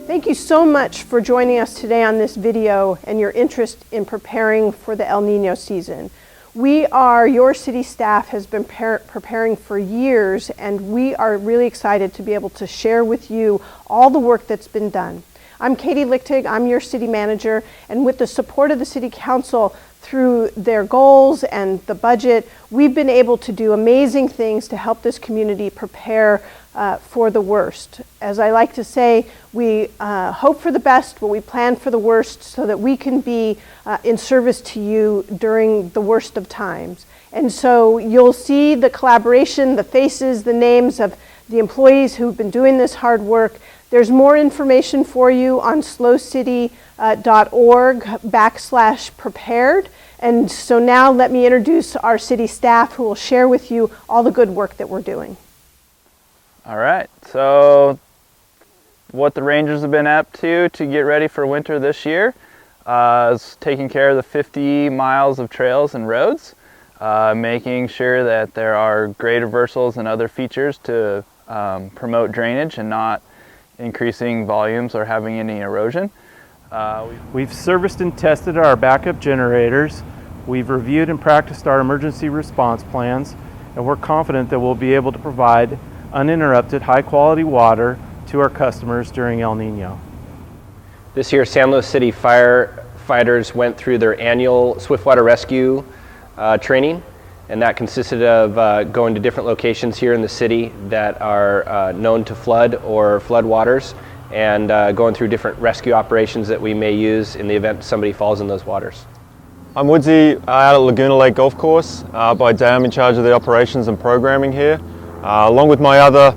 Thank you so much for joining us today on this video and your interest in preparing for the El Nino season. Your city staff has been preparing for years, and we are really excited to be able to share with you all the work that's been done. I'm Katie Lichtig, I'm your city manager, and with the support of the City Council through their goals and the budget, we've been able to do amazing things to help this community prepare for the worst. As I like to say, we hope for the best, but we plan for the worst so that we can be in service to you during the worst of times. And so you'll see the collaboration, the faces, the names of the employees who've been doing this hard work. There's more information for you on slowcity.org/prepared. And so now let me introduce our city staff who will share with you all the good work that we're doing. All right, so what the Rangers have been up to get ready for winter this year is taking care of the 50 miles of trails and roads, making sure that there are grade reversals and other features to promote drainage and not increasing volumes or having any erosion. We've serviced and tested our backup generators. We've reviewed and practiced our emergency response plans, and we're confident that we'll be able to provide uninterrupted high-quality water to our customers during El Nino. This year, San Luis City firefighters went through their annual swiftwater rescue training, and that consisted of going to different locations here in the city that are known to flood or floodwaters, and going through different rescue operations that we may use in the event somebody falls in those waters. I'm Woodsy out at Laguna Lake Golf Course. By day I'm in charge of the operations and programming here. Along with my other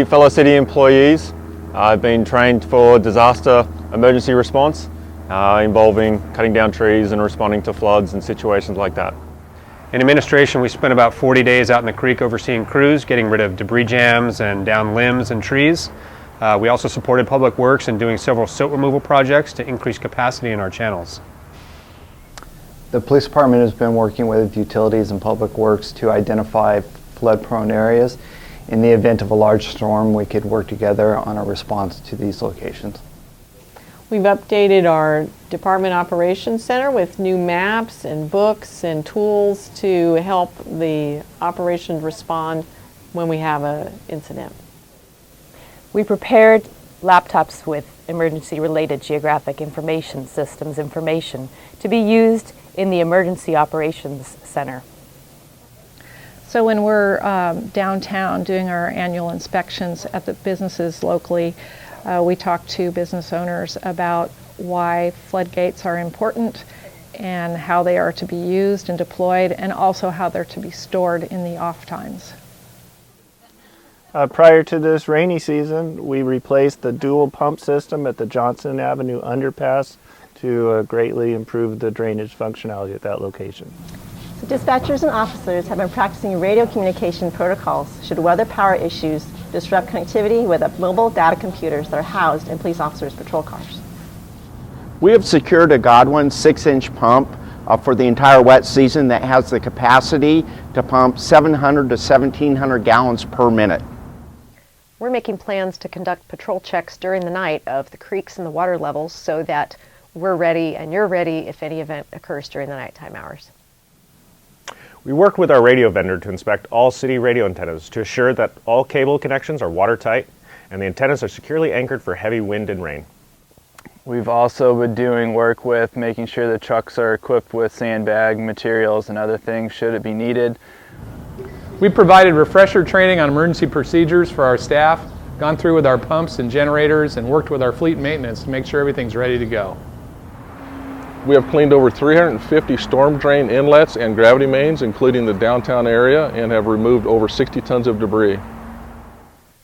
fellow city employees, I've been trained for disaster emergency response, involving cutting down trees and responding to floods and situations like that. In administration, we spent about 40 days out in the creek overseeing crews, getting rid of debris jams and down limbs and trees. We also supported Public Works in doing several silt removal projects to increase capacity in our channels. The police department has been working with utilities and Public Works to identify flood-prone areas. In the event of a large storm, we could work together on a response to these locations. We've updated our Department Operations Center with new maps and books and tools to help the operations respond when we have an incident. We prepared laptops with emergency-related geographic information systems information to be used in the Emergency Operations Center. So when we're downtown doing our annual inspections at the businesses locally, we talk to business owners about why floodgates are important and how they are to be used and deployed, and also how they're to be stored in the off times. Prior to this rainy season, we replaced the dual pump system at the Johnson Avenue underpass to greatly improve the drainage functionality at that location. So dispatchers and officers have been practicing radio communication protocols should weather power issues disrupt connectivity with mobile data computers that are housed in police officers' patrol cars. We have secured a Godwin 6-inch pump for the entire wet season that has the capacity to pump 700 to 1,700 gallons per minute. We're making plans to conduct patrol checks during the night of the creeks and the water levels so that we're ready and you're ready if any event occurs during the nighttime hours. We work with our radio vendor to inspect all city radio antennas to assure that all cable connections are watertight and the antennas are securely anchored for heavy wind and rain. We've also been doing work with making sure the trucks are equipped with sandbag materials and other things should it be needed. We provided refresher training on emergency procedures for our staff, gone through with our pumps and generators, and worked with our fleet maintenance to make sure everything's ready to go. We have cleaned over 350 storm drain inlets and gravity mains, including the downtown area, and have removed over 60 tons of debris.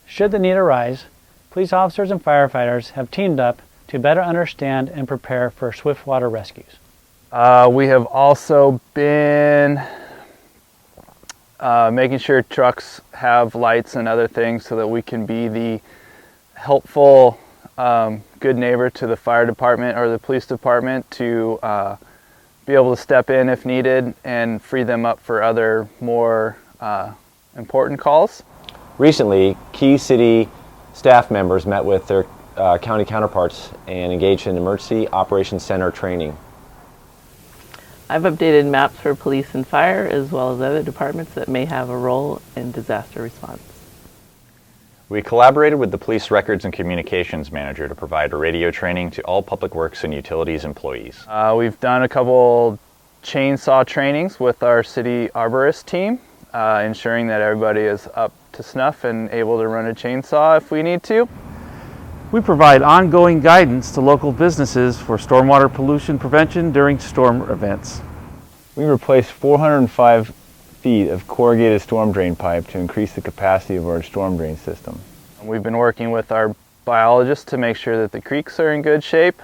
Should the need arise, police officers and firefighters have teamed up to better understand and prepare for swiftwater rescues. We have also been making sure trucks have lights and other things so that we can be the helpful good neighbor to the fire department or the police department to be able to step in if needed and free them up for other more important calls. Recently, key city staff members met with their county counterparts and engaged in emergency operations center training. I've updated maps for police and fire as well as other departments that may have a role in disaster response. We collaborated with the Police Records and Communications Manager to provide radio training to all Public Works and Utilities employees. We've done a couple chainsaw trainings with our city arborist team, ensuring that everybody is up to snuff and able to run a chainsaw if we need to. We provide ongoing guidance to local businesses for stormwater pollution prevention during storm events. We replaced 405 feet of corrugated storm drain pipe to increase the capacity of our storm drain system. We've been working with our biologists to make sure that the creeks are in good shape,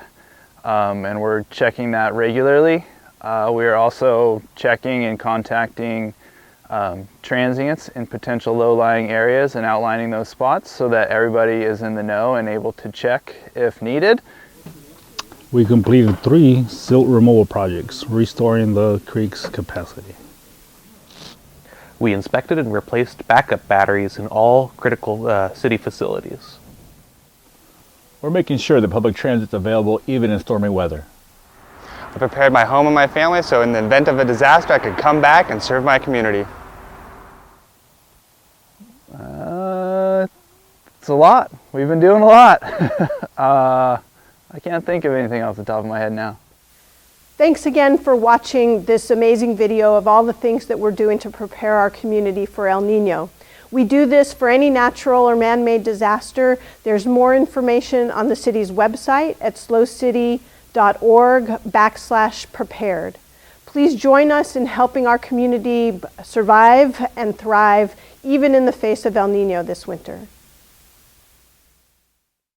and we're checking that regularly. We are also checking and contacting transients in potential low-lying areas and outlining those spots so that everybody is in the know and able to check if needed. We completed 3 silt removal projects, restoring the creek's capacity. We inspected and replaced backup batteries in all critical city facilities. We're making sure that public transit is available even in stormy weather. I prepared my home and my family so in the event of a disaster I could come back and serve my community. It's a lot. We've been doing a lot. I can't think of anything off the top of my head now. Thanks again for watching this amazing video of all the things that we're doing to prepare our community for El Nino. We do this for any natural or man-made disaster. There's more information on the city's website at slowcity.org/prepared. Please join us in helping our community survive and thrive even in the face of El Nino this winter.